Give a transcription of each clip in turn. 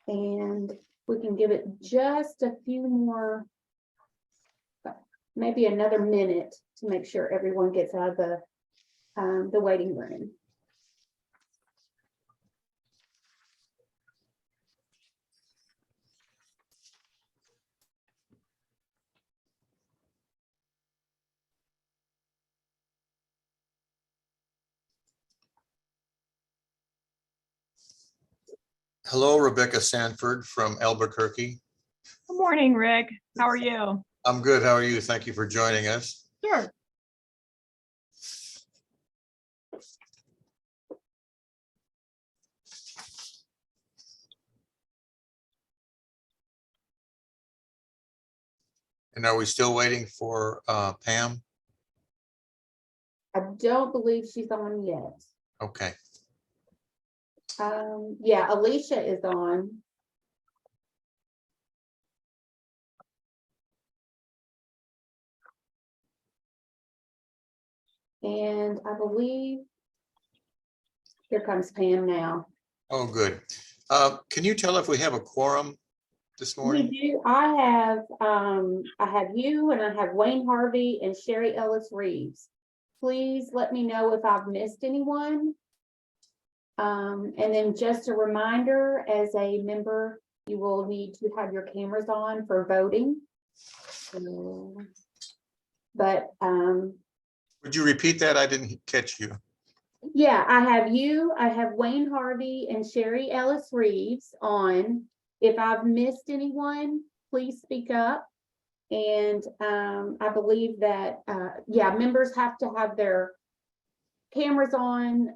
And we can give it just a few more, maybe another minute to make sure everyone gets out of the waiting room. Hello, Rebecca Sanford from Albuquerque. Good morning, Rick. How are you? I'm good. How are you? Thank you for joining us. Sure. And are we still waiting for Pam? I don't believe she's on yet. Okay. Yeah, Alicia is on. And I believe here comes Pam now. Oh, good. Can you tell if we have a quorum this We morning? do. I have you and I have Wayne Harvey and Sherry Ellis Reeves. Please let me know if I've missed anyone. And then just a reminder, as a member, you will need to have your cameras on for voting. But Would you repeat that? I didn't catch you. yeah, I have you, I have Wayne Harvey and Sherry Ellis Reeves on. If I've missed anyone, please speak up. And I believe that, yeah, members have to have their cameras on.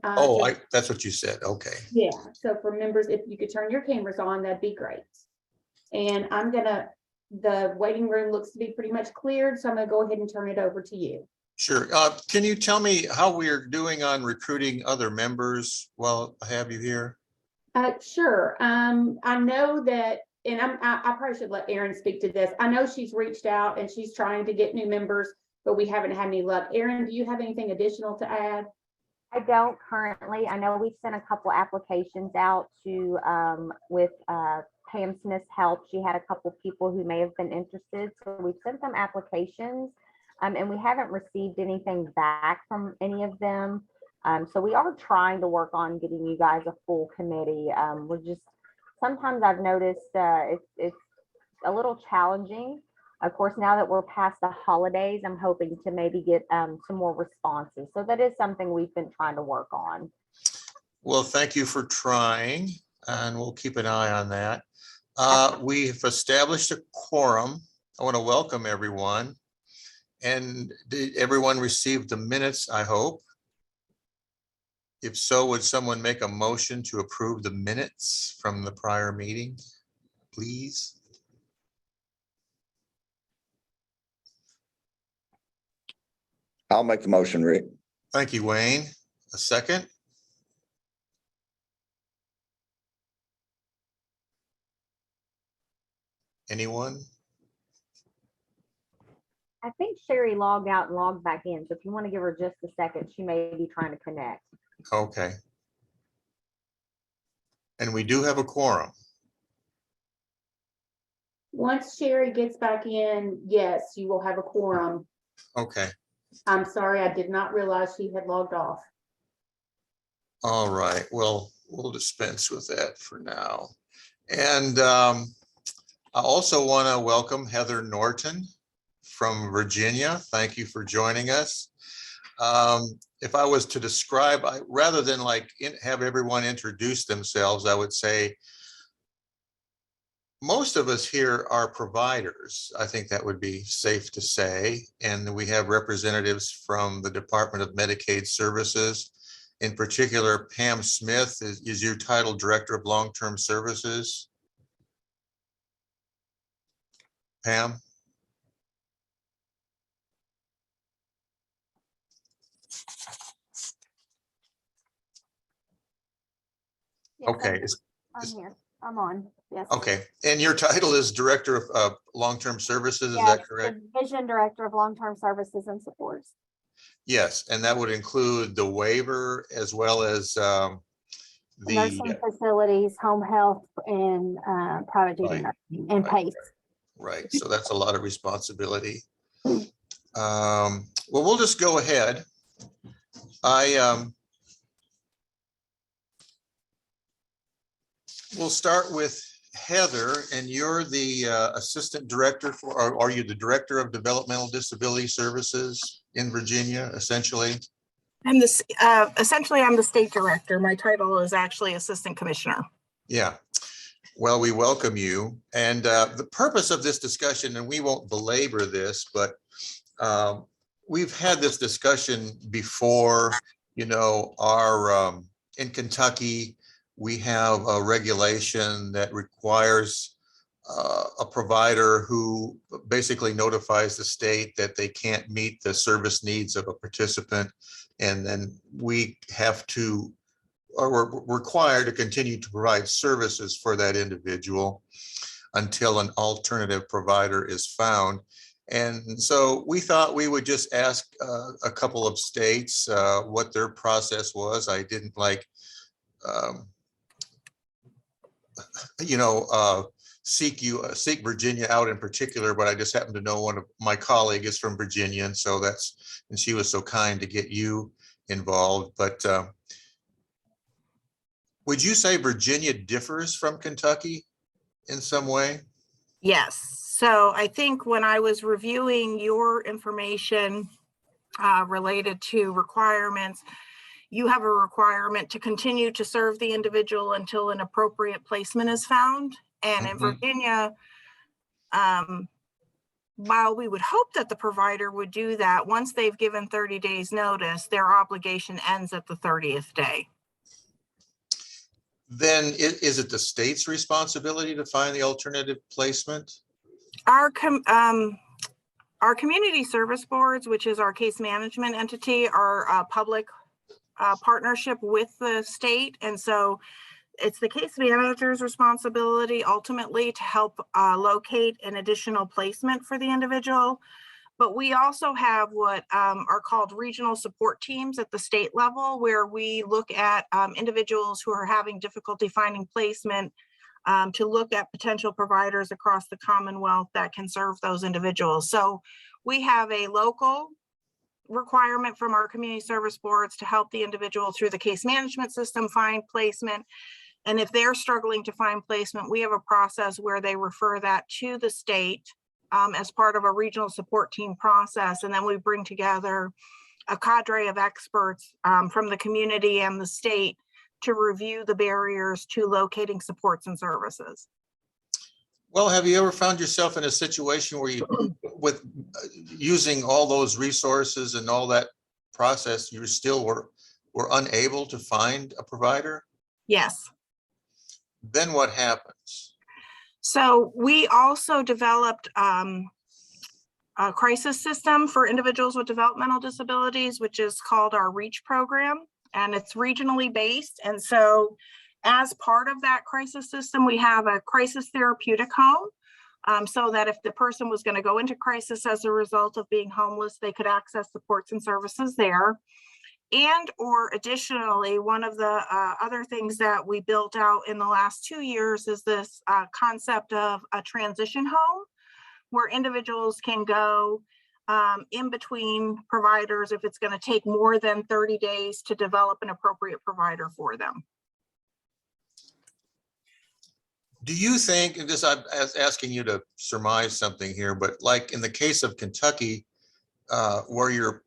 That's what you said. Okay. Yeah, so for members, if you could turn your cameras on, that'd be great. And the waiting room looks to be pretty much cleared, so I'm gonna go ahead and turn it over to you. Sure. Can you tell me how we are doing on recruiting other members while I have you here? Sure. I know that, and I probably should let Erin speak to this. I know she's reached out and she's trying to get new members, but we haven't had any luck. Erin, do you have anything additional to add? I don't currently. I know we've sent a couple applications out to with Pam Smith's help. She had a couple people who may have been interested. So we've sent them applications and we haven't received anything back from any of them. So we are trying to work on getting you guys a full committee. We're just, sometimes I've noticed it's a little challenging. Of course, now that we're past the holidays, I'm hoping to maybe get some more responses. So that is something we've been trying to work on. Well, thank you for trying, and we'll keep an eye on that. We've established a quorum. I want to welcome everyone. And did everyone receive the minutes, I hope? If so, would someone make a motion to approve the minutes from the prior meeting, please? I'll make the motion, Rick. Thank you, Wayne. A second? Anyone? I think Sherry logged out and logged back in. So if you want to give her just a second, she may be trying to connect. Okay. And we do have a quorum. Once Sherry gets back in, yes, you will have a quorum. Okay. I'm sorry, I did not realize she had logged off. All right. Well, we'll dispense with that for now. And I also want to welcome Heather Norton from Virginia. Thank you for joining us. If I was to describe, rather than have everyone introduce themselves, I would say most of us here are providers. I think that would be safe to say. And we have representatives from the Department of Medicaid Services. In particular, Pam Smith is your title Director of Long-Term Services. Pam? Yes, Okay. I'm here. I'm on. Yes. Okay. And your title is Director of Long-Term Services, is Yes, that correct? Division Director of Long-Term Services and Supports. Yes, and that would include the waiver as well as nursing facilities, home health, and private duty Right. nursing, and Right. PACE. Right, so that's a lot of responsibility. Well, we'll just go ahead. We'll start with Heather, and you're the Assistant Director for, or are you the Director of Developmental Disability Services in Virginia, essentially? I'm this, essentially, I'm the state director. My title is actually Assistant Commissioner. Yeah. Well, we welcome you. And the purpose of this discussion, and we won't belabor this, but we've had this discussion before, you know, in Kentucky, we have a regulation that requires a provider who basically notifies the state that they can't meet the service needs of a participant. And then we have to, or we're required to continue to provide services for that individual until an alternative provider is found. And so we thought we would just ask a couple of states what their process was. I didn't like, seek Virginia out in particular, but I just happened to know one of my colleagues is from Virginia, and so and she was so kind to get you involved. But would you say Virginia differs from Kentucky in some way? Yes. So I think when I was reviewing your information related to requirements, you have a requirement to continue to serve the individual until an appropriate placement is found. And in Virginia, while we would hope that the provider would do that, once they've given 30 days notice, their obligation ends at the 30th day. Then is it the state's responsibility to find the alternative placement? Our community service boards, which is our case management entity, are a public partnership with the state. And so it's the case manager's responsibility ultimately to help locate an additional placement for the individual. But we also have what are called regional support teams at the state level, where we look at individuals who are having difficulty finding placement to look at potential providers across the Commonwealth that can serve those individuals. So we have a local requirement from our community service boards to help the individual through the case management system find placement. And if they're struggling to find placement, we have a process where they refer that to the state as part of a regional support team process. And then we bring together a cadre of experts from the community and the state to review the barriers to locating supports and services. Well, have you ever found yourself in a situation where you, with using all those resources and all that process, you still were unable to find a provider? Yes. Then what happens? So we also developed a crisis system for individuals with developmental disabilities, which is called our REACH program, and it's regionally based. And so as part of that crisis system, we have a crisis therapeutic home, so that if the person was going to go into crisis as a result of being homeless, they could access supports and services there. And or additionally, one of the other things that we built out in the last 2 years is this concept of a transition home, where individuals can go in between providers if it's going to take more than 30 days to develop an appropriate provider for them. Do you think, and this I'm asking you to surmise something here, but like in the case of Kentucky, where you're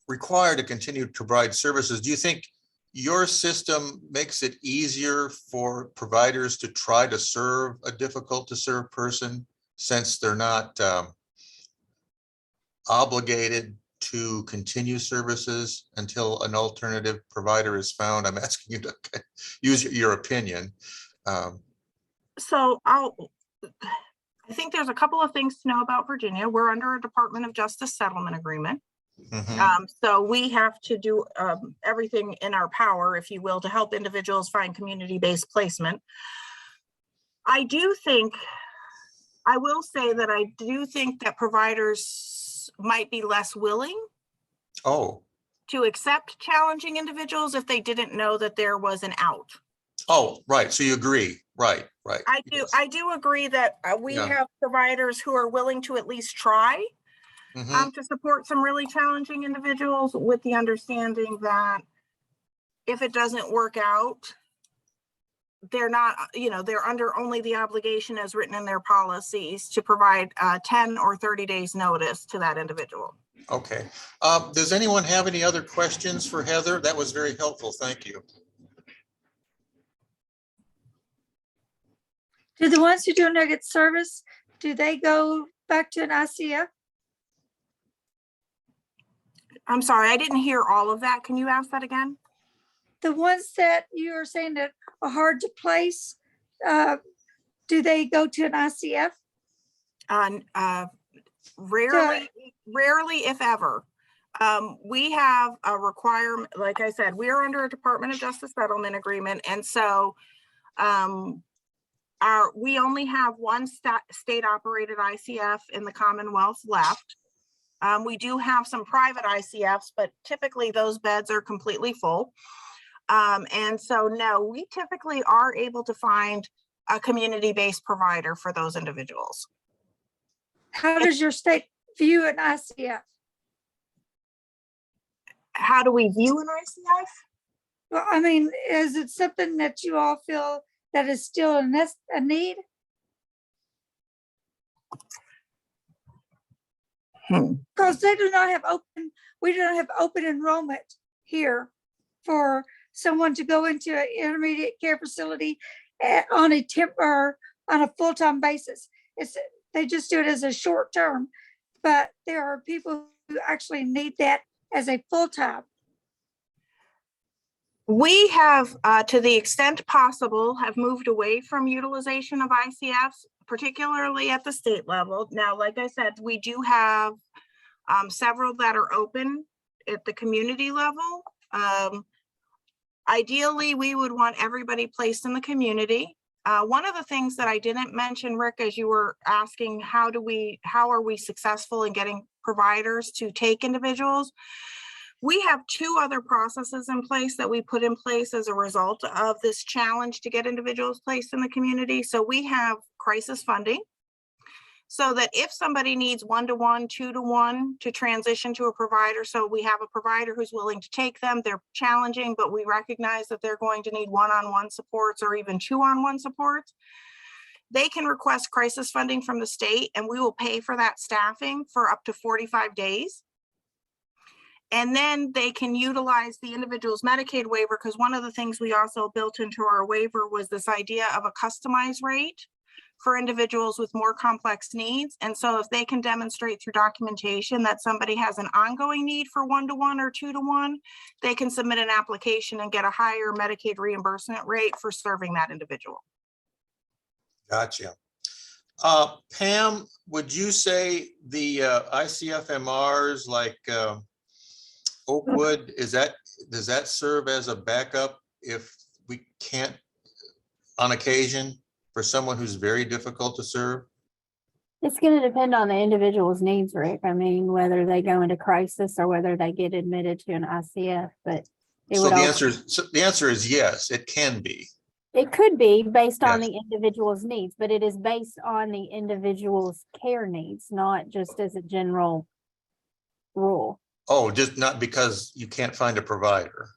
required to continue to provide services, do you think your system makes it easier for providers to try to serve a difficult to serve person, since they're not obligated to continue services until an alternative provider is found? I'm asking you to use your opinion. So I think there's a couple of things to know about Virginia. We're under a Department of Justice settlement agreement. So we have to do everything in our power, if you will, to help individuals find community-based placement. I will say that I do think that providers might be less willing. Oh. to accept challenging individuals if they didn't know that there was an out. Oh, right. So you agree. Right, right. I do, Yes. I do agree that we Yeah. have providers who are willing to at least try Mhm. to support some really challenging individuals, with the understanding that if it doesn't work out, they're not, they're under only the obligation as written in their policies to provide 10 or 30 days notice to that individual. Okay. Does anyone have any other questions for Heather? That was very helpful. Thank you. Do the ones who do not get service, do they go back to an ICF? I'm sorry, I didn't hear all of that. Can you ask that again? The ones that you are saying that are hard to place, do they go to an ICF? Rarely, if ever. We have a requirement, like I said, we are under a Department of Justice settlement agreement. And so we only have one state operated ICF in the Commonwealth left. We do have some private ICFs, but typically those beds are completely full. And so no, we typically are able to find a community-based provider for those individuals. How does your state view an ICF? How do we view an ICF? Well, I mean, is it something that you all feel that is still a need? Because they do not have we do not have open enrollment here for someone to go into an intermediate care facility on a or on a full-time basis. They just do it as a short term, but there are people who actually need that as a full-time. We have, to the extent possible, have moved away from utilization of ICFs, particularly at the state level. Now, like I said, we do have several that are open at the community level. Ideally, we would want everybody placed in the community. One of the things that I didn't mention, Rick, as you were asking, how are we successful in getting providers to take individuals? We have two other processes in place that we put in place as a result of this challenge to get individuals placed in the community. So we have crisis funding, so that if somebody needs 1-to-1, 2-to-1 to transition to a provider, so we have a provider who's willing to take them, they're challenging, but we recognize that they're going to need 1-on-1 supports or even 2-on-1 supports, they can request crisis funding from the state, and we will pay for that staffing for up to 45 days. And then they can utilize the individual's Medicaid waiver, because one of the things we also built into our waiver was this idea of a customized rate for individuals with more complex needs. And so if they can demonstrate through documentation that somebody has an ongoing need for 1-to-1 or 2-to-1, they can submit an application and get a higher Medicaid reimbursement rate for serving that individual. Gotcha. Pam, would you say the ICFMRs like Oakwood, does that serve as a backup if we can't, on occasion, for someone who's very difficult to serve? It's going to depend on the individual's needs, Rick. I mean, whether they go into crisis or whether they get admitted to an ICF, but So the answer is yes, it can be. It could be based on Yes. the individual's needs, but it is based on the individual's care needs, not just as a general rule. Oh, just not because you can't find a provider.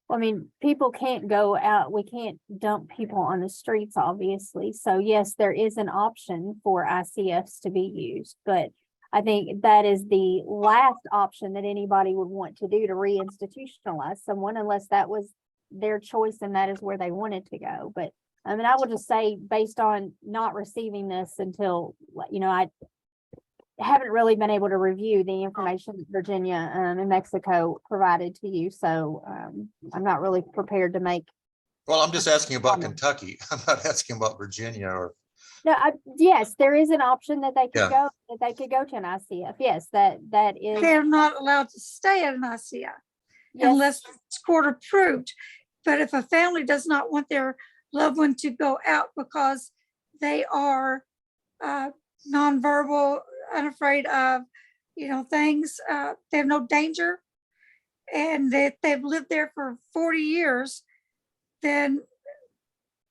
I mean, people can't go out, we can't dump people on the streets, obviously. So yes, there is an option for ICFs to be used, but I think that is the last option that anybody would want to do, to reinstitutionalize someone, unless that was their choice and that is where they wanted to go. But I mean, I would just say, based on not receiving this until, I haven't really been able to review the information that Virginia and Mexico provided to you. So I'm not really prepared to make. Well, I'm just asking about Kentucky. I'm not asking about Virginia or. No, yes, there is an option that they could Yeah. go to an ICF. Yes, that is. They're not allowed to stay at an ICF Yes. unless it's court approved. But if a family does not want their loved one to go out because they are nonverbal, unafraid of things, they have no danger. And that they've lived there for 40 years, then,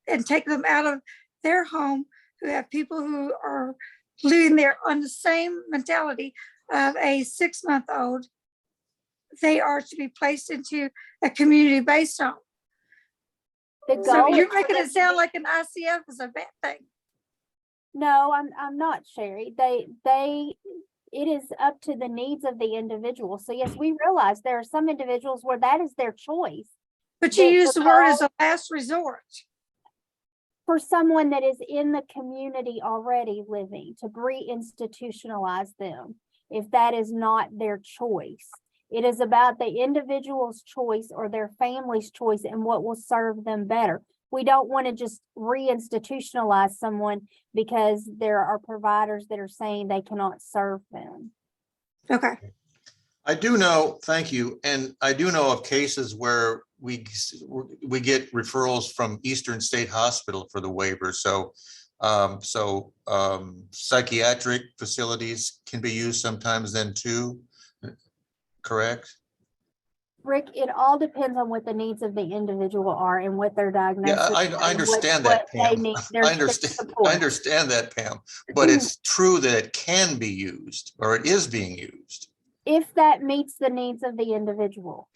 and take them out of their home, who have people who are living there on the same mentality of a 6-month-old, they are to be placed into a community-based home. The So goal, you're making it sound like an ICF is a bad thing. no, I'm not, Sherry. It is up to the needs of the individual. So yes, we realize there are some individuals where that is their choice. But you The- use the the word as goal- a last resort. For someone that is in the community already living, to re-institutionalize them, if that is not their choice. It is about the individual's choice or their family's choice and what will serve them better. We don't want to just re-institutionalize someone because there are providers that are saying they cannot serve them. Okay. I do know, thank you, and I do know of cases where we get referrals from Eastern State Hospital for the waiver. So psychiatric facilities can be used sometimes then too, correct? Rick, it all depends on what the needs of the individual are and what their diagnosis. Yeah, I are and understand what that, they Pam. need, I their I understand that, Pam, but it's true that it can be used or it is being used. If that meets the needs of the individual.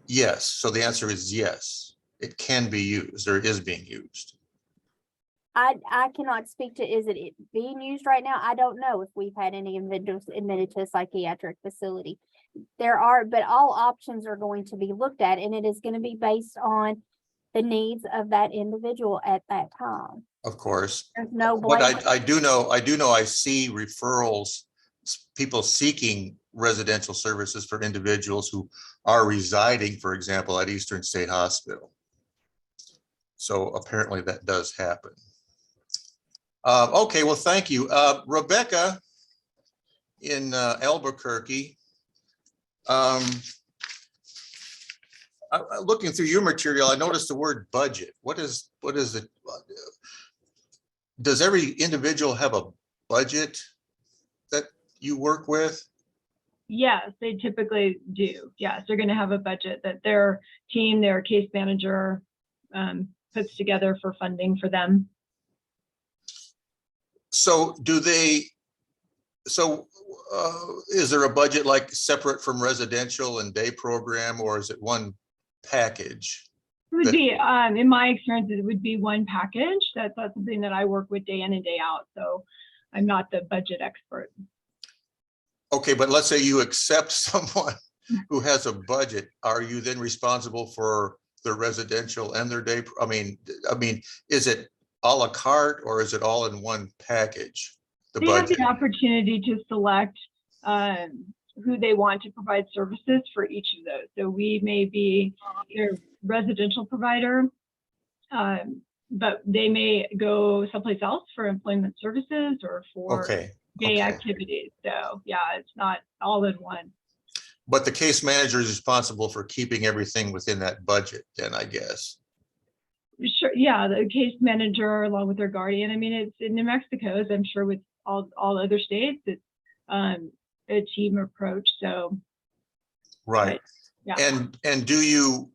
Yes, so the answer is yes, it can be used or is being used. I cannot speak to, is it being used right now? I don't know if we've had any individuals admitted to a psychiatric facility. There are, but all options are going to be looked at, and it is going to be based on the needs of that individual at that time. Of course. There's no But blanket. I do know I see referrals, people seeking residential services for individuals who are residing, for example, at Eastern State Hospital. So apparently that does happen. Okay, well, thank you. Rebecca in Albuquerque. Looking through your material, I noticed the word budget. What is it? Does every individual have a budget that you work with? Yes, they typically do. Yes, they're going to have a budget that their team, their case manager puts together for funding for them. So is there a budget like separate from residential and day program, or is it one package? It would be, in my experience, it would be one package. That's not something that I work with day in and day out. So I'm not the budget expert. Okay, but let's say you accept someone who has a budget. Are you then responsible for their residential and their day? I mean, is it a la carte or is it all in one package? They have the opportunity to select who they want to provide services for each of those. So we may be their residential provider, but they may go someplace else for employment services or for day activities. So yeah, it's not all in one. But the case manager is responsible for keeping everything within that budget, then, I guess. Sure. Yeah, the case manager along with their guardian. I mean, it's in New Mexico, as I'm sure with all other states, it's a team approach. So right. Yeah. And do you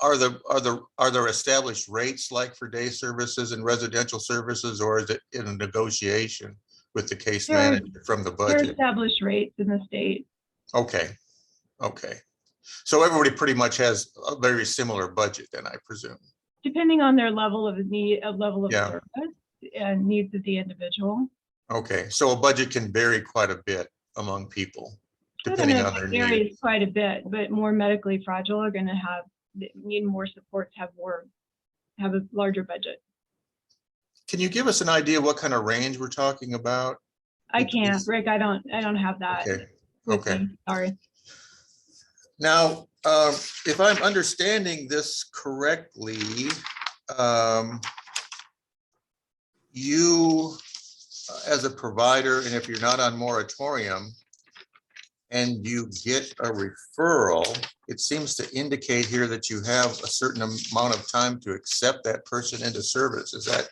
are there established rates like for day services and residential services, or is it in a negotiation with the case manager from the budget? There are established rates in the state. Okay. So everybody pretty much has a very similar budget then, I presume. Depending on their level of need, Yeah. service and needs of the individual. Okay, so a budget can vary quite a bit among people, depending on their needs. Varies quite a bit, but more medically fragile are going to need more supports, have a larger budget. Can you give us an idea what kind of range we're talking about? I can't, Rick. I don't have that. Okay. Sorry. Now, if I'm understanding this correctly, you as a provider, and if you're not on moratorium and you get a referral, it seems to indicate here that you have a certain amount of time to accept that person into service. Is that,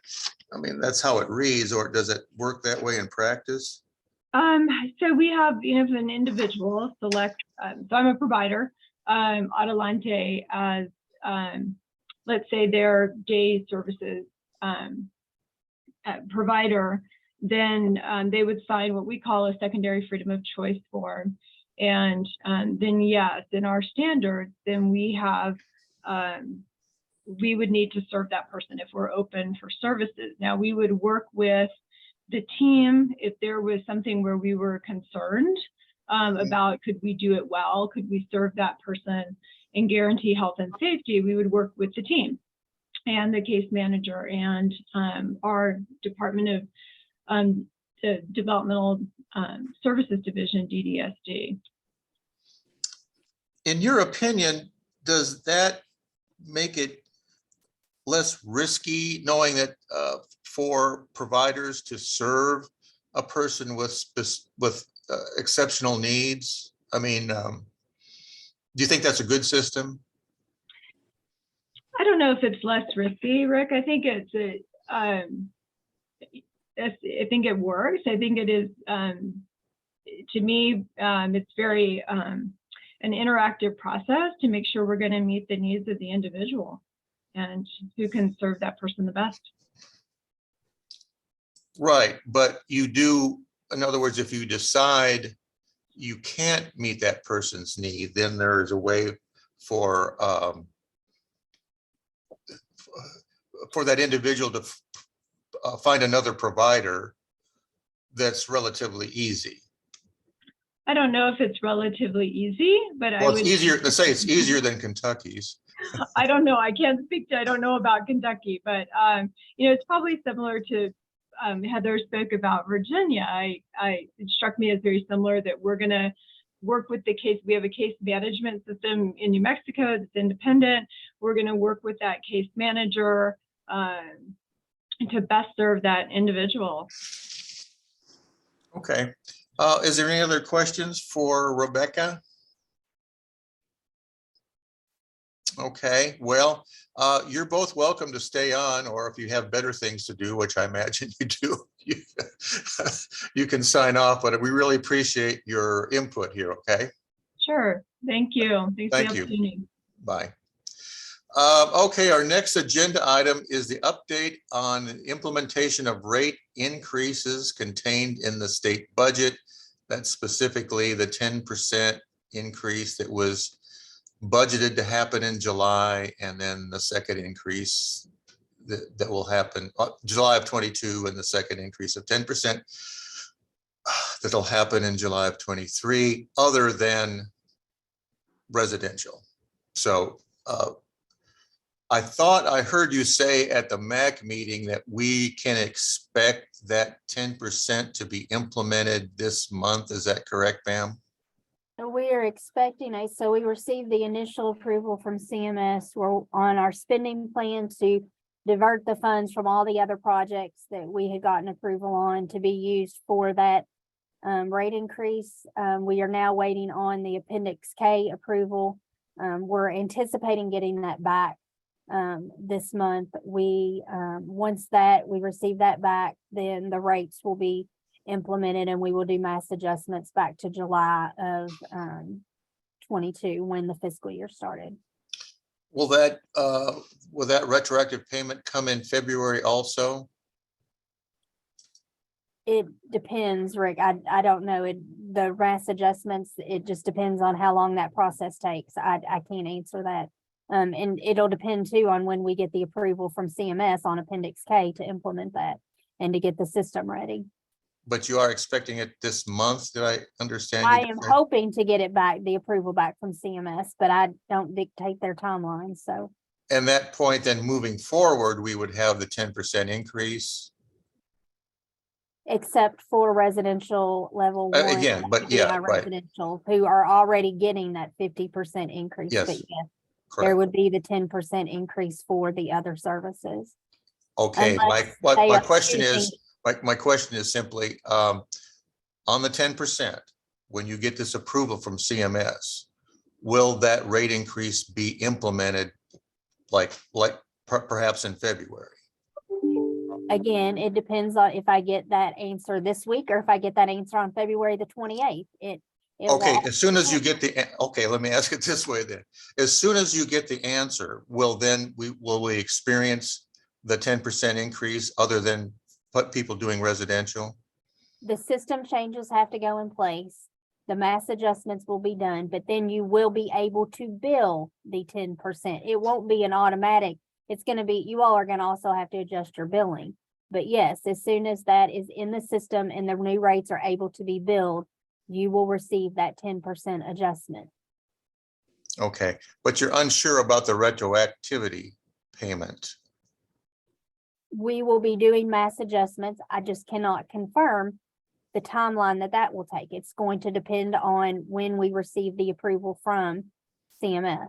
I mean, that's how it reads, or does it work that way in practice? So we have, if an individual select, so I'm a provider, Adelante as, let's say their day services provider, then they would sign what we call a secondary freedom of choice form. And then yes, in our standards, then we have, we would need to serve that person if we're open for services. Now we would work with the team if there was something where we were concerned about, could we do it well? Could we serve that person and guarantee health and safety? We would work with the team and the case manager and our Department of the Developmental Services Division, DDSD. In your opinion, does that make it less risky knowing that for providers to serve a person with exceptional needs? I mean, do you think that's a good system? I don't know if it's less risky, Rick. I think it's I think it works. I think it is, to me, it's very an interactive process to make sure we're going to meet the needs of the individual and who can serve that person the best. Right, but you do, in other words, if you decide you can't meet that person's need, then there is a way for that individual to find another provider that's relatively easy. I don't know if it's relatively easy, but Well, it's easier, let's say it's easier than Kentucky's. I don't know. I can't speak to, I don't know about Kentucky, but it's probably similar to Heather spoke about Virginia. It struck me as very similar that we're going to work with the case. We have a case management system in New Mexico that's independent. We're going to work with that case manager to best serve that individual. Okay. Is there any other questions for Rebecca? Okay, well, you're both welcome to stay on, or if you have better things to do, which I imagine you do, you can sign off, but we really appreciate your input here, okay? Sure, thank you. Thanks Thank for the you. opportunity. Bye. Okay, our next agenda item is the update on implementation of rate increases contained in the state budget. That's specifically the 10% increase that was budgeted to happen in July, and then the second increase that will happen July of 22, and the second increase of 10% that'll happen in July of 23, other than residential. So I thought I heard you say at the MAC meeting that we can expect that 10% to be implemented this month. Is that correct, Pam? We are expecting so we received the initial approval from CMS. We're on our spending plan to divert the funds from all the other projects that we had gotten approval on to be used for that rate increase. We are now waiting on the Appendix K approval. We're anticipating getting that back this month. Once we receive that back, then the rates will be implemented and we will do mass adjustments back to July of 22 when the fiscal year started. Will that retroactive payment come in February also? It depends, Rick. I don't know. The RAS adjustments, it just depends on how long that process takes. I can't answer that. And it'll depend too on when we get the approval from CMS on Appendix K to implement that and to get the system ready. But you are expecting it this month, did I understand? I am hoping to get it back, the approval back from CMS, but I don't dictate their timeline, so. And that point, then moving forward, we would have the 10% increase. Except for residential level one. Again, but yeah, right. Residential who are already getting that 50% increase. Yes, but yes, correct. there would be the 10% increase for the other services. Okay, my question is simply on the 10%, when you get this approval from CMS, will that rate increase be implemented like perhaps in February? Again, it depends on if I get that answer this week or if I get that answer on February the 28th. It will Okay, all- as soon as you get okay, let me ask it this way then. As soon as you get the answer, will we experience the 10% increase other than what people doing residential? The system changes have to go in place. The mass adjustments will be done, but then you will be able to bill the 10%. It won't be an automatic. It's gonna be, you all are gonna also have to adjust your billing. But yes, as soon as that is in the system and the new rates are able to be billed, you will receive that 10% adjustment. Okay, but you're unsure about the retroactivity payment. We will be doing mass adjustments. I just cannot confirm the timeline that will take. It's going to depend on when we receive the approval from CMS.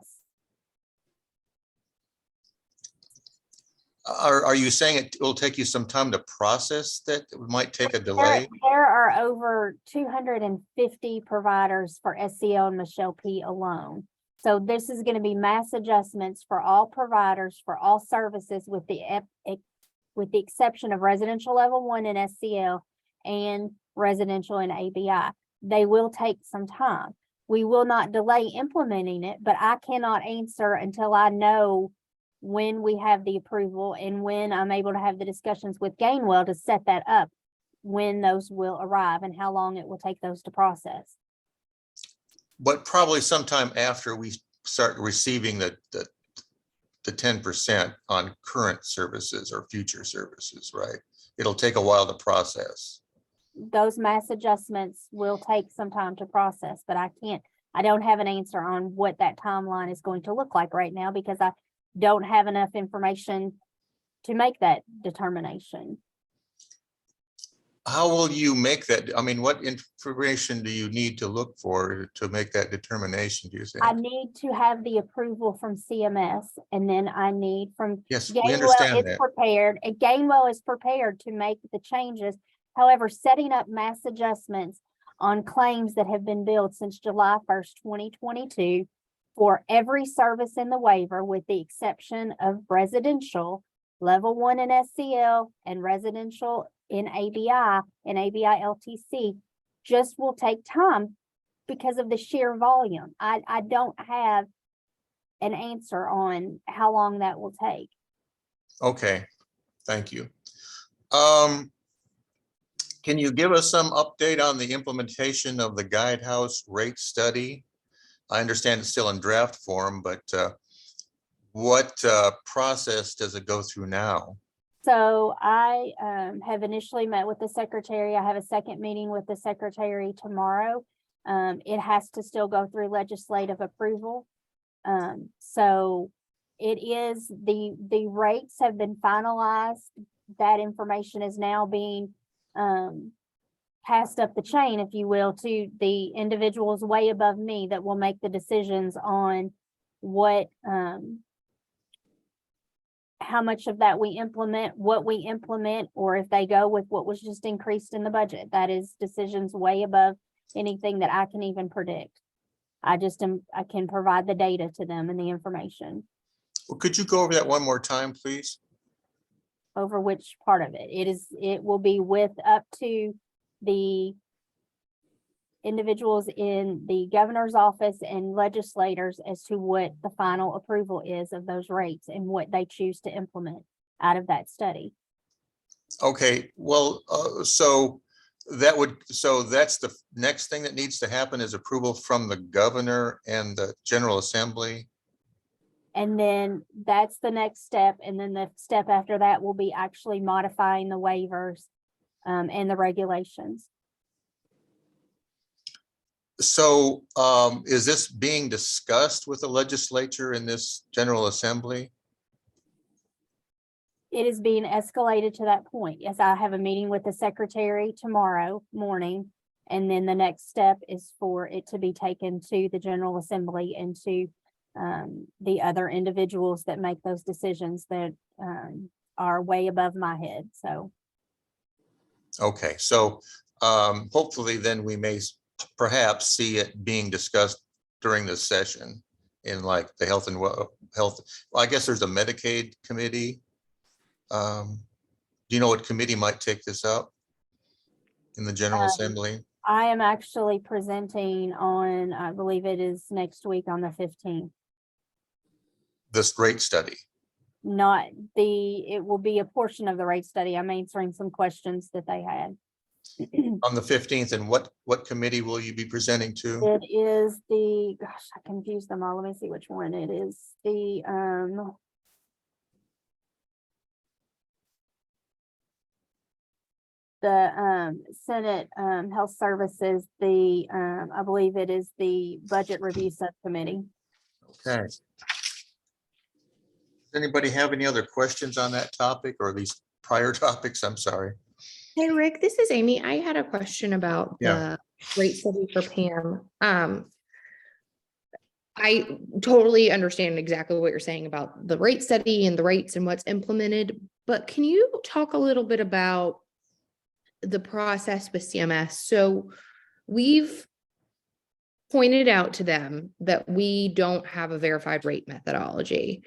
Are you saying it will take you some time to process that? It might take a delay? There are over 250 providers for SCL and Michelle P alone. So this is going to be mass adjustments for all providers for all services with the exception of residential level 1 in SCL and residential in ABI. They will take some time. We will not delay implementing it, but I cannot answer until I know when we have the approval and when I'm able to have the discussions with Gainwell to set that up, when those will arrive and how long it will take those to process. But probably sometime after we start receiving the 10% on current services or future services, right? It'll take a while to process. Those mass adjustments will take some time to process, but I don't have an answer on what that timeline is going to look like right now because I don't have enough information to make that determination. How will you make that? I mean, what information do you need to look for to make that determination, do you think? I need to have the approval from CMS and then I need from Yes, we Gainwell understand is that. prepared, and Gainwell is prepared to make the changes. However, setting up mass adjustments on claims that have been billed since July 1st, 2022 for every service in the waiver, with the exception of residential, level 1 in SCL and residential in ABI and ABI LTC, just will take time because of the sheer volume. I don't have an answer on how long that will take. Okay, thank you. Can you give us some update on the implementation of the Guidehouse rate study? I understand it's still in draft form, but what process does it go through now? So I have initially met with the secretary. I have a second meeting with the secretary tomorrow. It has to still go through legislative approval. So it is, the rates have been finalized. That information is now being passed up the chain, if you will, to the individuals way above me that will make the decisions on what how much of that we implement, what we implement, or if they go with what was just increased in the budget. That is decisions way above anything that I can even predict. I can provide the data to them and the information. Well, could you go over that one more time, please? Over which part of it? It will be with up to the individuals in the governor's office and legislators as to what the final approval is of those rates and what they choose to implement out of that study. Okay, well, so that's the next thing that needs to happen is approval from the governor and the General Assembly. And then that's the next step. And then the step after that will be actually modifying the waivers and the regulations. So is this being discussed with the legislature in this General Assembly? It is being escalated to that point. Yes, I have a meeting with the secretary tomorrow morning. And then the next step is for it to be taken to the General Assembly and to the other individuals that make those decisions that are way above my head. So. Okay, so hopefully then we may perhaps see it being discussed during this session in like the health and health. Well, I guess there's a Medicaid committee Do you know what committee might take this up in the General Um, Assembly? I am actually presenting on, I believe it is next week on the 15th. This rate study. Not it will be a portion of the rate study. I'm answering some questions that they had. On the 15th, and what committee will you be presenting to? It is gosh, I confused them all. Let me see which one it is. The Senate Health Services, I believe it is the Budget Review Subcommittee. Okay. Does anybody have any other questions on that topic or these prior topics? I'm sorry. Hey, Rick, this is Amy. I had a question about Yeah. the rate study for Pam. I totally understand exactly what you're saying about the rate study and the rates and what's implemented, but can you talk a little bit about the process with CMS? So we've pointed out to them that we don't have a verified rate methodology.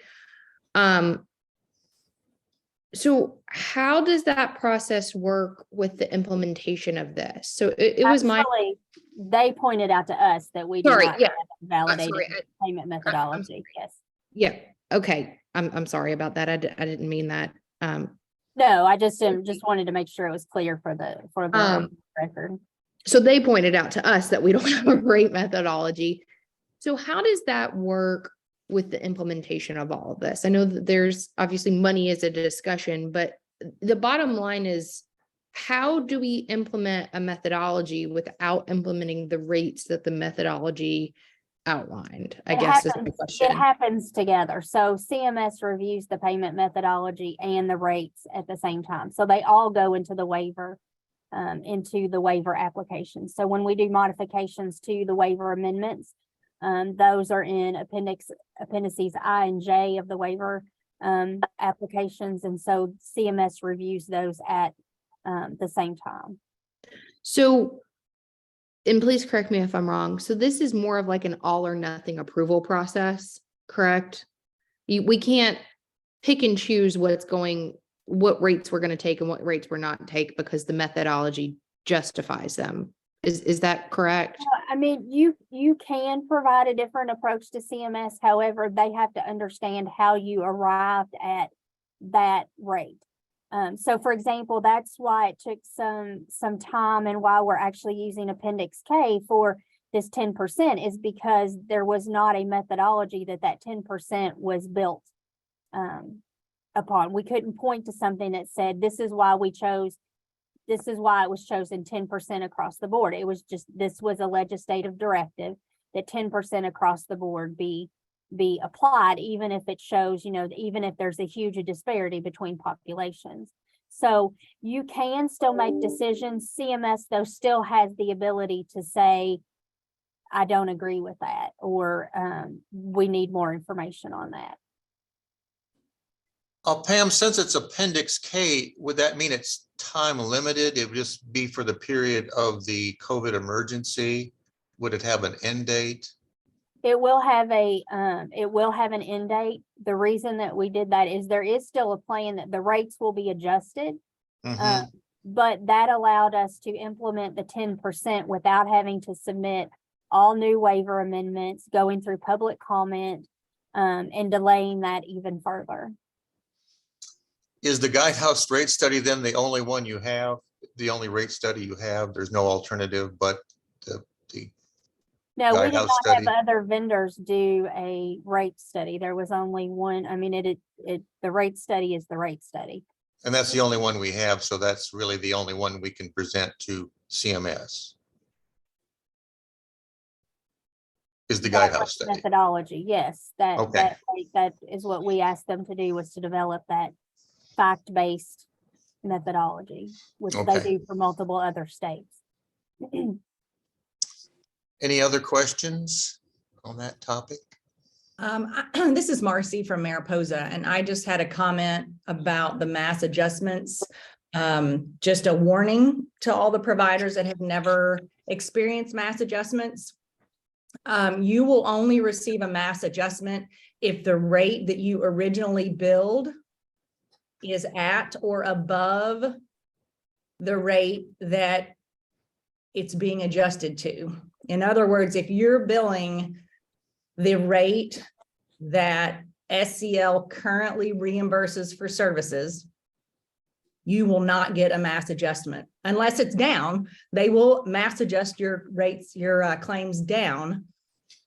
So how does that process work with the implementation of this? So it was my, Actually, they pointed out to us that we do Sorry, not yeah. have a validated sorry, payment methodology. Yes. yeah, okay. I'm sorry about that. I didn't mean that. No, I just wanted to make sure it was clear for the record. So they pointed out to us that we don't have a rate methodology. So how does that work with the implementation of all of this? I know that there's obviously money is a discussion, but the bottom line is, how do we implement a methodology without implementing the rates that the methodology outlined? I guess is the question. It happens together. So CMS reviews the payment methodology and the rates at the same time. So they all go into the waiver application. So when we do modifications to the waiver amendments, those are in appendices I and J of the waiver applications. And so CMS reviews those at the same time. So, and please correct me if I'm wrong. So this is more of like an all or nothing approval process, correct? We can't pick and choose what rates we're going to take and what rates we're not take because the methodology justifies them. Is that correct? I mean, you can provide a different approach to CMS. However, they have to understand how you arrived at that rate. So for example, that's why it took some time and why we're actually using Appendix K for this 10% is because there was not a methodology that 10% was built upon. We couldn't point to something that said, this is why it was chosen 10% across the board. It was just, this was a legislative directive that 10% across the board be applied, even if it shows, even if there's a huge disparity between populations. So you can still make decisions. CMS, though, still has the ability to say, I don't agree with that, or we need more information on that. Pam, since it's Appendix K, would that mean it's time limited? It would just be for the period of the COVID emergency? Would it have an end date? It will have an end date. The reason that we did that is there is still a plan that the rates will be adjusted. Mhm. But that allowed us to implement the 10% without having to submit all new waiver amendments, going through public comment, and delaying that even further. Is the guidehouse rate study then the only one you have, the only rate study you have? There's no alternative but the No, we did guidehouse not have study? other vendors do a rate study. There was only one. I mean, the rate study is the rate study. And that's the only one we have, so that's really the only one we can present to CMS. Is the That guidehouse study. methodology, yes, Okay. that is what we asked them to do, was to develop that fact-based methodology, which they Okay. do for multiple other states. Any other questions on that topic? This is Marcy from Mariposa, and I just had a comment about the mass adjustments. Just a warning to all the providers that have never experienced mass adjustments. You will only receive a mass adjustment if the rate that you originally billed is at or above the rate that it's being adjusted to. In other words, if you're billing the rate that SCL currently reimburses for services, you will not get a mass adjustment unless it's down. They will mass adjust your rates, your claims down,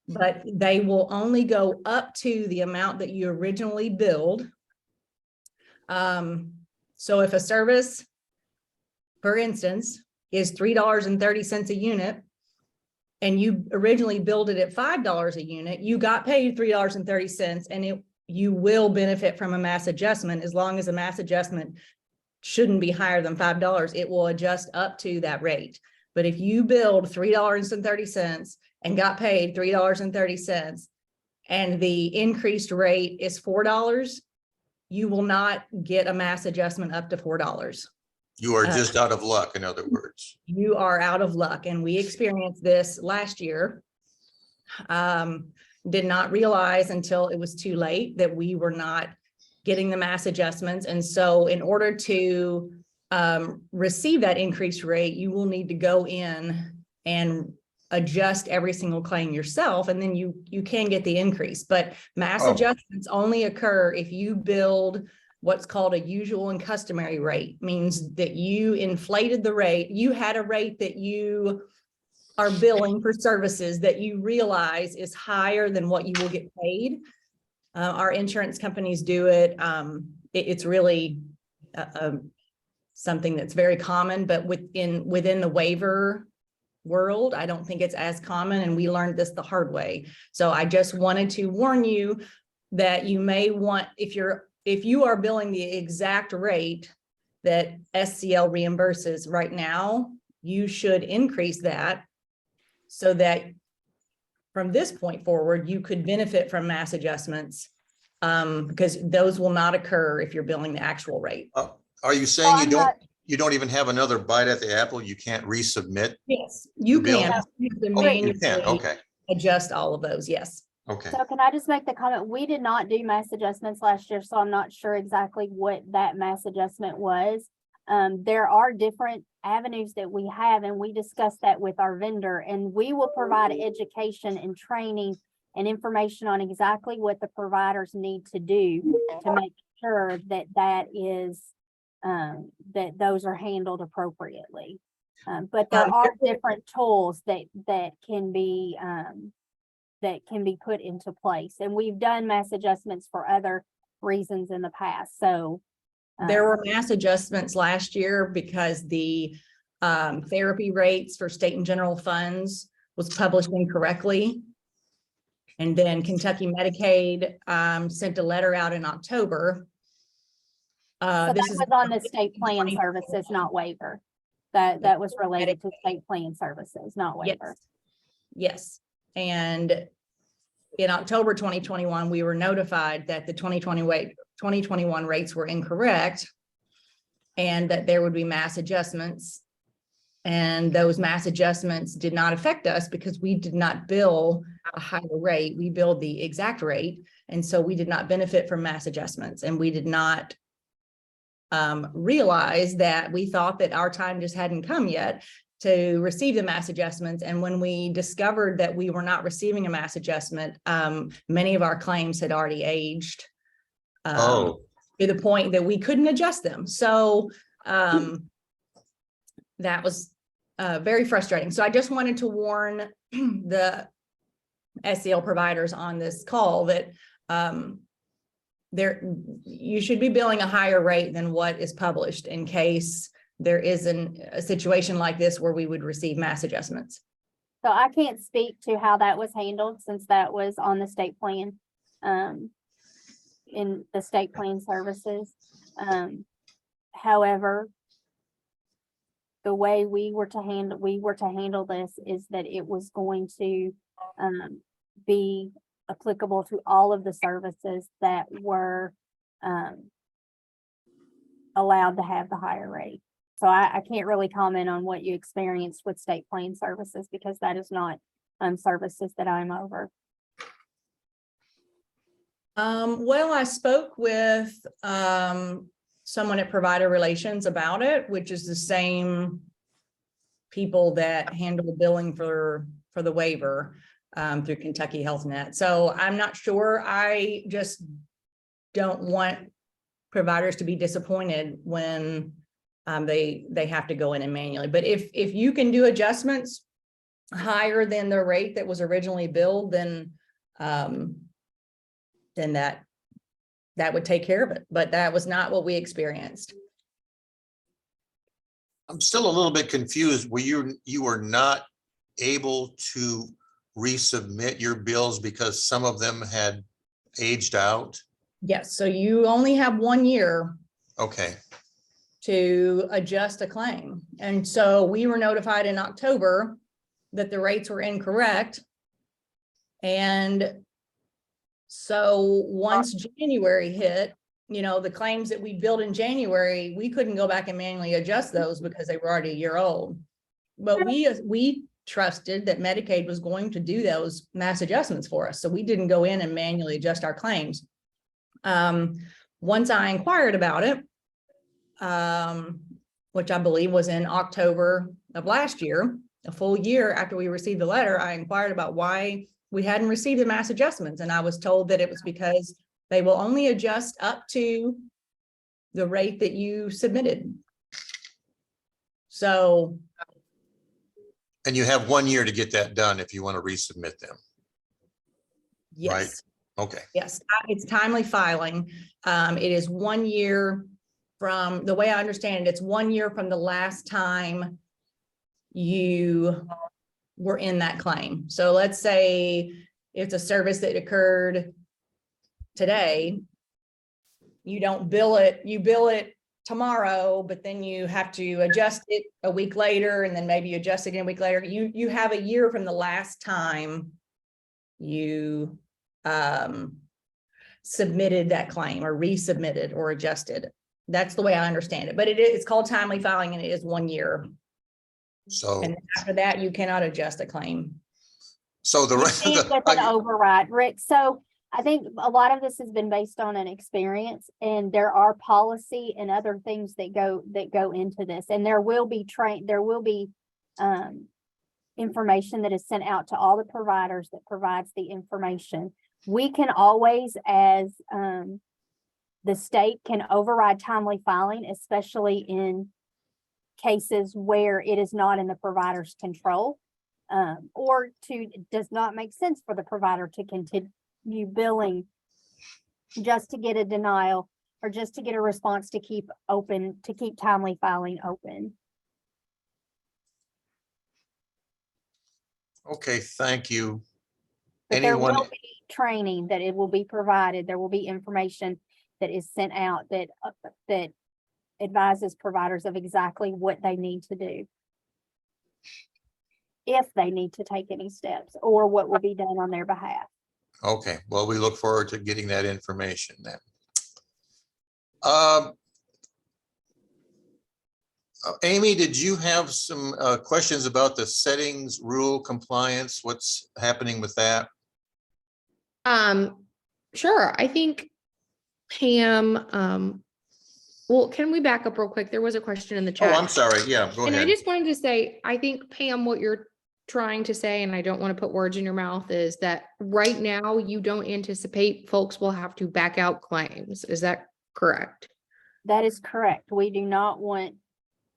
but they will only go up to the amount that you originally billed. So if a service, for instance, is $3.30 a unit, and you originally billed it at $5 a unit, you got paid $3.30, and you will benefit from a mass adjustment as long as a mass adjustment shouldn't be higher than $5. It will adjust up to that rate. But if you billed $3.30 and got paid $3.30, and the increased rate is $4, you will not get a mass adjustment up to $4. You are just out of luck, in other words. You are out of luck. And we experienced this last year. Did not realize until it was too late that we were not getting the mass adjustments. And so in order to receive that increased rate, you will need to go in and adjust every single claim yourself, and then you can get the increase. But mass adjustments only occur if you build what's called a usual and customary rate. Means that you inflated the rate. You had a rate that you are billing for services that you realize is higher than what you will get paid. Our insurance companies do it. It's really something that's very common, but within the waiver world, I don't think it's as common, and we learned this the hard way. So I just wanted to warn you that you may want, if you are billing the exact rate that SCL reimburses right now, you should increase that so that from this point forward, you could benefit from mass adjustments, because those will not occur if you're billing the actual rate. Are you saying you don't even have another bite at the apple? You can't resubmit? Yes, you The can. You can Oh, you can, okay, adjust all of those, yes. okay. So can I just make the comment? We did not do mass adjustments last year, so I'm not sure exactly what that mass adjustment was. There are different avenues that we have, and we discussed that with our vendor, and we will provide education and training and information on exactly what the providers need to do to make sure that that is, that those are handled appropriately. But there are different tools that can be put into place, and we've done mass adjustments for other reasons in the past. So there were mass adjustments last year because the therapy rates for state and general funds was published incorrectly. And then Kentucky Medicaid sent a letter out in October. so This that is was on the state plan services, not waiver. That was related to state plan services, not waiver. Yes. And in October 2021, we were notified that the 2021 rates were incorrect and that there would be mass adjustments. And those mass adjustments did not affect us because we did not bill a higher rate. We billed the exact rate. And so we did not benefit from mass adjustments, and we did not realize that we thought that our time just hadn't come yet to receive the mass adjustments. And when we discovered that we were not receiving a mass adjustment, many of our claims had already aged to the point that we couldn't adjust them. So that was very frustrating. So I just wanted to warn the SCL providers on this call that you should be billing a higher rate than what is published in case there is a situation like this where we would receive mass adjustments. So I can't speak to how that was handled since that was on the state plan, in the state plan services. However, the way we were to handle this is that it was going to be applicable to all of the services that were allowed to have the higher rate. So I can't really comment on what you experienced with state plan services because that is not services that I'm over. Well, I spoke with someone at Provider Relations about it, which is the same people that handle the billing for the waiver through Kentucky Health Net. So I'm not sure. I just don't want providers to be disappointed when they have to go in and manually. But if you can do adjustments higher than the rate that was originally billed, then that would take care of it. But that was not what we experienced. I'm still a little bit confused. You were not able to resubmit your bills because some of them had aged out? Yes, so you only have 1 year Okay, to adjust a claim. And so we were notified in October that the rates were incorrect. And so once January hit, the claims that we billed in January, we couldn't go back and manually adjust those because they were already a year old. But we trusted that Medicaid was going to do those mass adjustments for us. So we didn't go in and manually adjust our claims. Once I inquired about it, which I believe was in October of last year, a full year after we received the letter, I inquired about why we hadn't received the mass adjustments. And I was told that it was because they will only adjust up to the rate that you submitted. So. and you have 1 year to get that done if you want to resubmit them. Yes. Right. Okay. Yes, it's timely filing. It is 1 year from, the way I understand it, it's 1 year from the last time you were in that claim. So let's say it's a service that occurred today. You don't bill it, you bill it tomorrow, but then you have to adjust it a week later, and then maybe you adjust it again a week later. You have a year from the last time you submitted that claim or resubmitted or adjusted. That's the way I understand it, but it's called timely filing and it is 1 year. So, And after that, you cannot adjust a claim. so the You rest of can't get an override, Rick. So I think a lot of this has been based on an experience, and there are policy and other things that go into this. And there will be information that is sent out to all the providers that provides the information. We can always, as the state can override timely filing, especially in cases where it is not in the provider's control, or does not make sense for the provider to continue billing just to get a denial or just to get a response to keep timely filing open. Okay, thank you. But there Anyone? will be training that it will be provided. There will be information that is sent out that advises providers of exactly what they need to do, if they need to take any steps, or what will be done on their behalf. Okay, well, we look forward to getting that information then. Amy, did you have some questions about the settings rule compliance? What's happening with that? Sure. I think Pam, well, can we back up real quick? There was a question in the Oh, chat. I'm sorry. Yeah, go And I ahead. just wanted to say, I think Pam, what you're trying to say, and I don't want to put words in your mouth, is that right now you don't anticipate folks will have to back out claims. Is that correct? That is correct. We do not want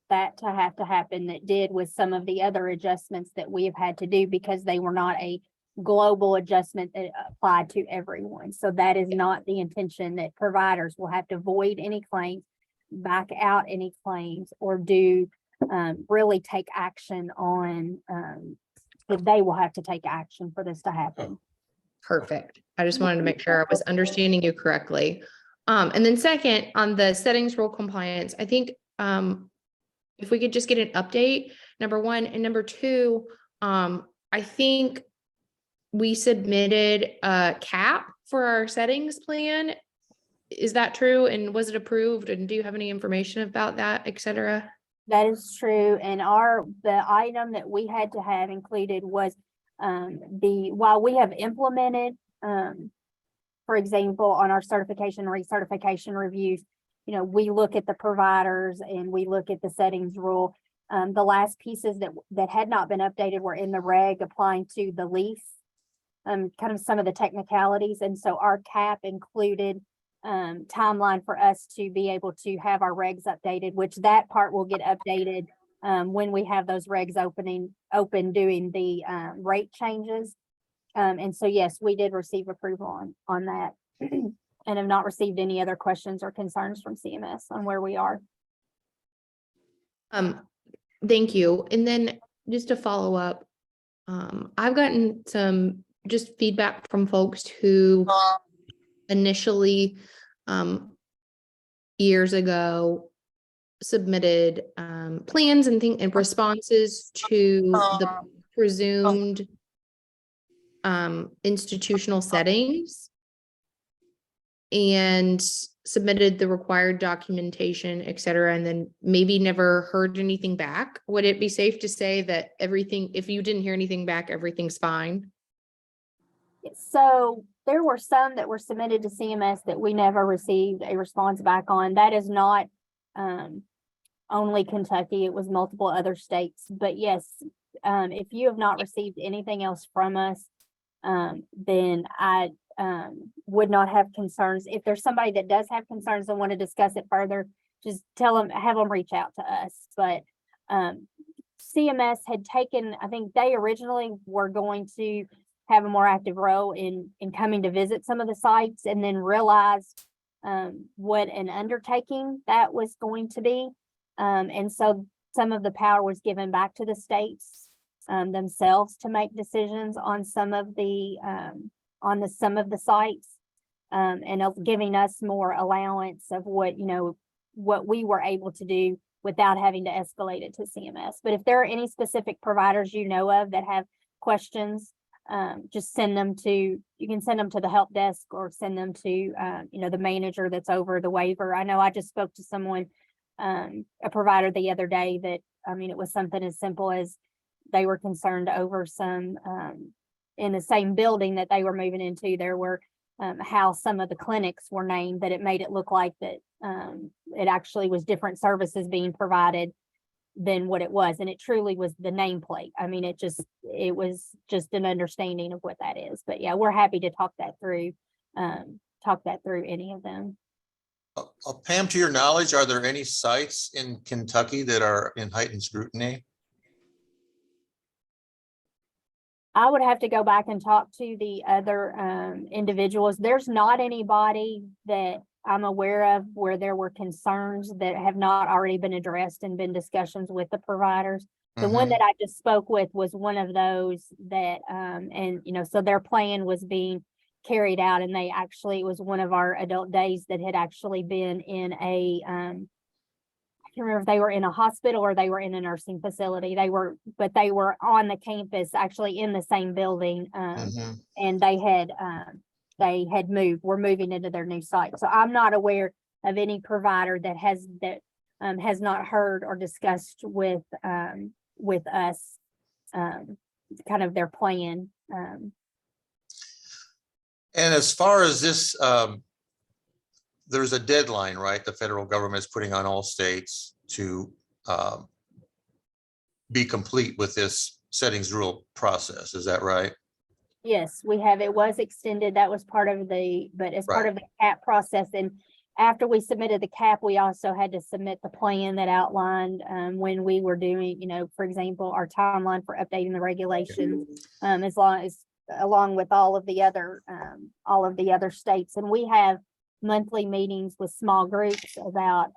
that to happen that did with some of the other adjustments that we have had to do, because they were not a global adjustment that applied to everyone. So that is not the intention, that providers will have to void any claims, back out any claims, or do really take action on that they will have to take action for this to happen. Perfect. I just wanted to make sure I was understanding you correctly. And then second, on the settings rule compliance, I think if we could just get an update, number one, and number two, I think we submitted a cap for our settings plan. Is that true? And was it approved? And do you have any information about that, et cetera? That is true. And the item that we had to have included was while we have implemented, for example, on our certification and recertification reviews, we look at the providers and we look at the settings rule. The last pieces that had not been updated were in the reg applying to the lease. Kind of some of the technicalities. And so our cap included timeline for us to be able to have our regs updated, which that part will get updated when we have those regs open doing the rate changes. And so, yes, we did receive approval on that and have not received any other questions or concerns from CMS on where we are. Thank you. And then just to follow up, I've gotten some just feedback from folks who initially years ago submitted plans and responses to the presumed institutional settings and submitted the required documentation, et cetera, and then maybe never heard anything back. Would it be safe to say that everything, if you didn't hear anything back, everything's fine? So there were some that were submitted to CMS that we never received a response back on. That is not only Kentucky, it was multiple other states. But yes, if you have not received anything else from us, then I would not have concerns. If there's somebody that does have concerns and want to discuss it further, just have them reach out to us. But CMS had taken, I think they originally were going to have a more active role in coming to visit some of the sites, and then realized what an undertaking that was going to be. And so some of the power was given back to the states themselves to make decisions on some of the sites, and of giving us more allowance of what we were able to do without having to escalate it to CMS. But if there are any specific providers of that have questions, just you can send them to the help desk or send them to the manager that's over the waiver. I know I just spoke to someone, a provider the other day that, it was something as simple as they were concerned over some in the same building that they were moving into. There were how some of the clinics were named, that it made it look like that it actually was different services being provided than what it was. And it truly was the nameplate. It was just an understanding of what that is. But yeah, we're happy to talk that through any of them. Pam, to your knowledge, are there any sites in Kentucky that are in heightened scrutiny? I would have to go back and talk to the other individuals. There's not anybody that I'm aware of where there were concerns that have not already been addressed and been discussions with the providers. The one that I just spoke with was one of those that, so their plan was being carried out, and it was one of our adult days that had actually been in I can't remember if they were in a hospital or they were in a nursing facility. They were on the campus, actually in the same building. And they had moved, were moving into their new site. So I'm not aware of any provider that has not heard or discussed with us kind of their plan. And as far as this, there's a deadline, right? The federal government is putting on all states to be complete with this settings rule process. Is that right? Yes, we have. It was extended. That was part of part of the CAP process. And after we submitted the CAP, we also had to submit the plan that outlined when we were doing, for example, our timeline for updating the regulations, along with all of the other states. And we have monthly meetings with small groups about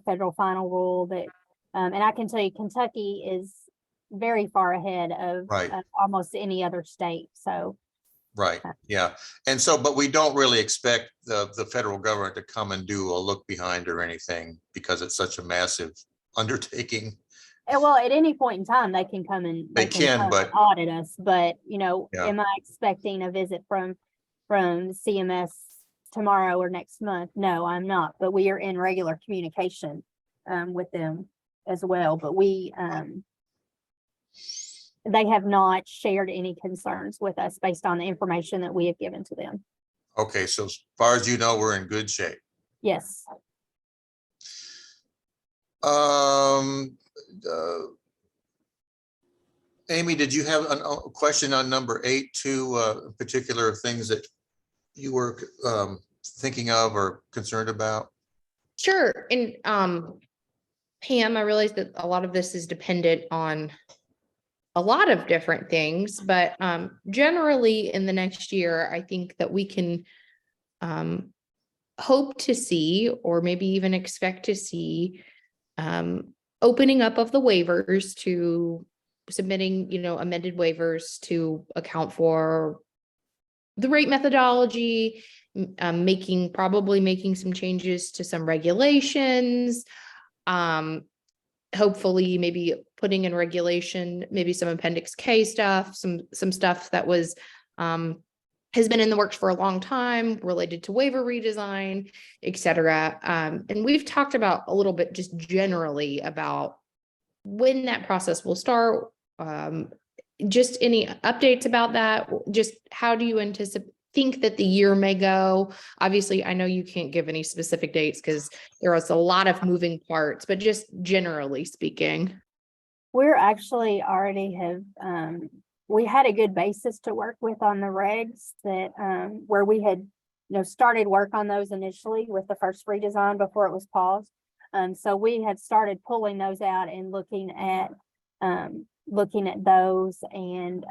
federal final rule that, and I can tell you Kentucky is very far ahead of almost any other state. So. Right. Yeah. And so, but we don't really expect the federal government to come and do a look behind or anything, because it's such a massive undertaking. Well, at any point in time, they can come and but audit us. But, am I expecting a visit from CMS tomorrow or next month? No, I'm not. But we are in regular communication with them as well. But they have not shared any concerns with us based on the information that we have given to them. Okay, so as far as you know, we're in good shape. Yes. Amy, did you have a question on number 8 too, particular things that you were thinking of or concerned about? Sure. And Pam, I realize that a lot of this is dependent on a lot of different things, but generally in the next year, I think that we can hope to see, or maybe even expect to see, opening up of the waivers to submitting, amended waivers to account for the rate methodology, probably making some changes to some regulations. Hopefully maybe putting in regulation, maybe some Appendix K stuff, some stuff that was, has been in the works for a long time related to waiver redesign, et cetera. And we've talked about a little bit just generally about when that process will start. Just any updates about that? Just how do you think that the year may go? Obviously, I know you can't give any specific dates because there is a lot of moving parts, but just generally speaking. We're actually already have, we had a good basis to work with on the regs that, where we had, started work on those initially with the first redesign before it was paused. So we had started pulling those out and looking at those, and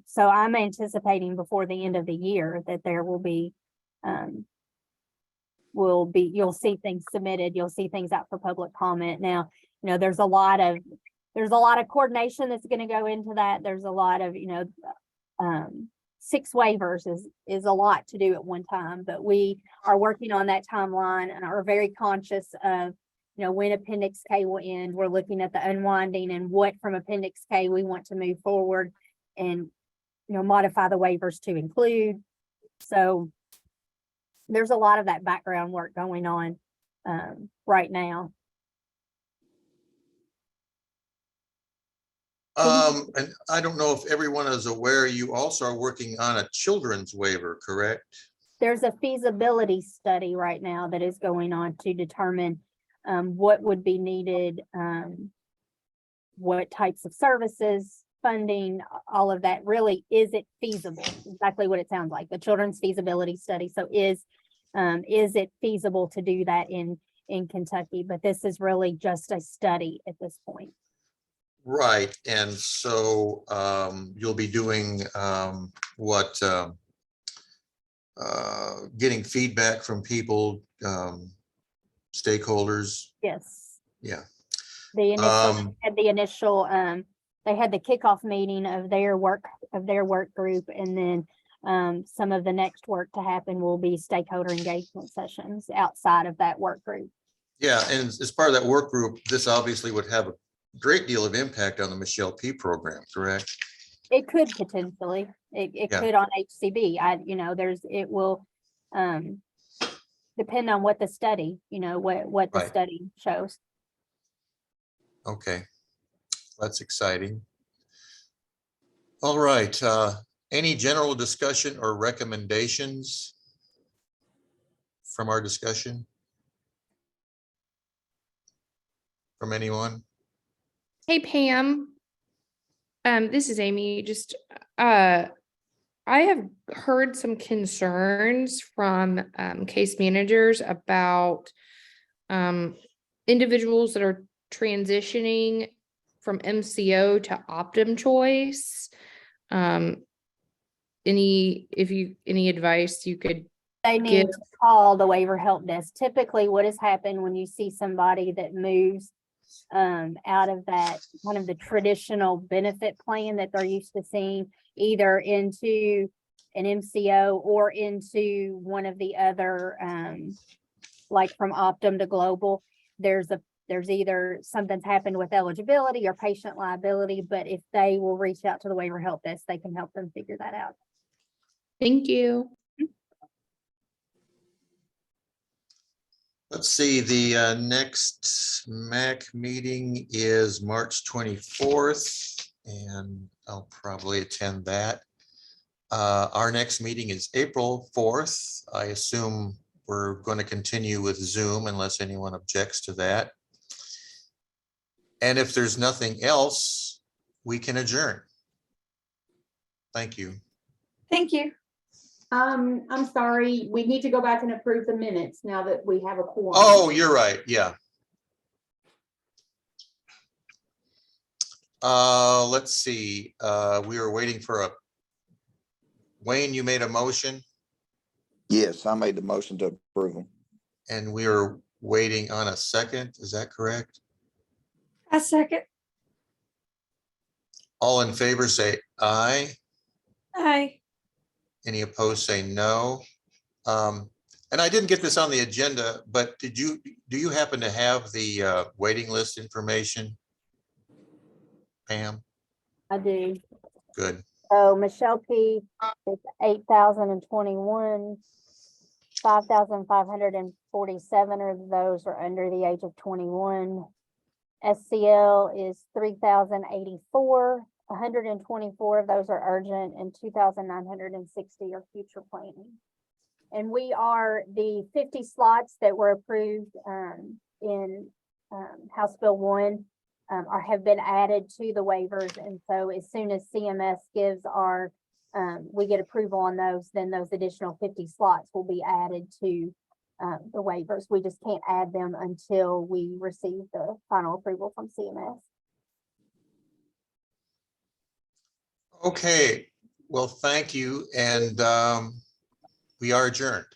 so I'm anticipating before the end of the year that there will be, you'll see things submitted, you'll see things out for public comment. Now, there's a lot of coordination that's going to go into that. There's a lot of, 6 waivers is a lot to do at one time, but we are working on that timeline and are very conscious of, when Appendix K will end. We're looking at the unwinding and what from Appendix K we want to move forward and, modify the waivers to include. So there's a lot of that background work going on right now. And I don't know if everyone is aware, you also are working on a children's waiver, correct? There's a feasibility study right now that is going on to determine what would be needed, what types of services, funding, all of that. Really, is it feasible? Exactly what it sounds like, the children's feasibility study. So is it feasible to do that in Kentucky? But this is really just a study at this point. Right. And so you'll be doing getting feedback from people, stakeholders. Yes. Yeah. They had the kickoff meeting of their work group, and then some of the next work to happen will be stakeholder engagement sessions outside of that work group. Yeah, and as part of that work group, this obviously would have a great deal of impact on the Michelle P. program, correct? It could potentially, it could on HCB. It will depend on what the study, what the Right. study shows. Okay, that's exciting. All right, any general discussion or recommendations from our discussion? From anyone? Hey, Pam. This is Amy. Just, I have heard some concerns from case managers about individuals that are transitioning from MCO to Optum choice. Any advice you could They need give? to call the waiver help desk. Typically, what has happened when you see somebody that moves out of that kind of the traditional benefit plan that they're used to seeing, either into an MCO or into one of the other, like from Optum to Global, there's either something's happened with eligibility or patient liability, but if they will reach out to the waiver help desk, they can help them figure that out. Thank you. Let's see, the next MAC meeting is March 24th, and I'll probably attend that. Our next meeting is April 4th. I assume we're going to continue with Zoom unless anyone objects to that. And if there's nothing else, we can adjourn. Thank you. Thank you. I'm sorry, we need to go back and approve the minutes now that we have a quorum. Oh, you're right. Yeah. Let's see. We were waiting for Wayne, you made a motion Yes, I made the motion to approve them. and we are waiting on a second. Is that correct? I second. All in favor, say aye. Aye. Any opposed, say no. And I didn't get this on the agenda, but do you happen to have the waiting list information? Pam? I do. Good. So Michelle P. is 8,021. 5,547 of those are under the age of 21. SCL is 3,084. 124 of those are urgent and 2,960 are future planning. And we are the 50 slots that were approved in House Bill 1 have been added to the waivers. And so as soon as CMS gives our, we get approval on those, then those additional 50 slots will be added to the waivers. We just can't add them until we receive the final approval from CMS. Okay, well, thank you. And we are adjourned.